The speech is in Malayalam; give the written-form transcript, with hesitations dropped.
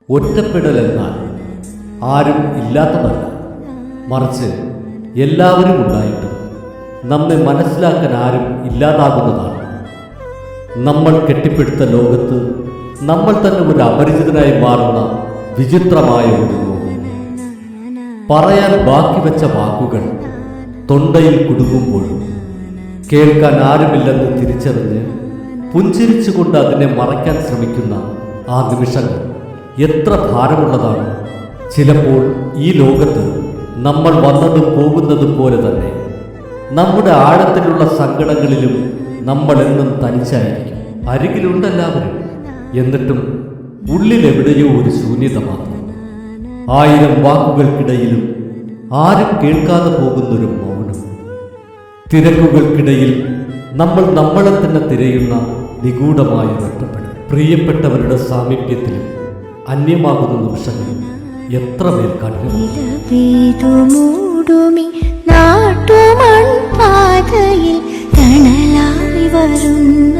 ഒറ്റപ്പെടൽ എന്നാൽ ആരും ഇല്ലാത്തതല്ല, മറിച്ച് എല്ലാവരും ഉണ്ടായിട്ടും നമ്മെ മനസ്സിലാക്കാൻ ആരും ഇല്ലാതാകുന്നതാണ്. നമ്മൾ കെട്ടിപ്പടുത്ത ലോകത്ത് നമ്മൾ തന്നെ ഒരു അപരിചിതനായി മാറുന്ന വിചിത്രമായ ഒരു ലോകം. പറയാൻ ബാക്കി വെച്ച വാക്കുകൾ തൊണ്ടയിൽ കുടുങ്ങുമ്പോഴും കേൾക്കാൻ ആരുമില്ലെന്ന് തിരിച്ചറിഞ്ഞ് പുഞ്ചിരിച്ചുകൊണ്ട് അതിനെ മറയ്ക്കാൻ ശ്രമിക്കുന്ന ആ നിമിഷങ്ങൾ എത്ര ഭാരമുള്ളതാണ്. ചിലപ്പോൾ ഈ ലോകത്ത് നമ്മൾ വന്നതും പോകുന്നതും പോലെ തന്നെ നമ്മുടെ ആഴത്തിലുള്ള സങ്കടങ്ങളിലും നമ്മൾ എന്നും തനിച്ചായിരിക്കും. അരികിലുണ്ടെല്ലാവരും, എന്നിട്ടും ഉള്ളിലെവിടെയോ ഒരു ശൂന്യത മാത്രം. 1000 വാക്കുകൾക്കിടയിലും ആരും കേൾക്കാതെ പോകുന്നൊരു മൗനം. തിരക്കുകൾക്കിടയിൽ നമ്മൾ നമ്മളെ തന്നെ തിരയുന്ന നിഗൂഢമായ ഒറ്റപ്പെടൽ. പ്രിയപ്പെട്ടവരുടെ സാമീപ്യത്തിലും അന്യമാകുന്ന നിമിഷങ്ങൾ എത്ര മേൽ കഠിനമാണ്. നാട്ടുമൺപാതയിൽ തണലായി വരുന്ന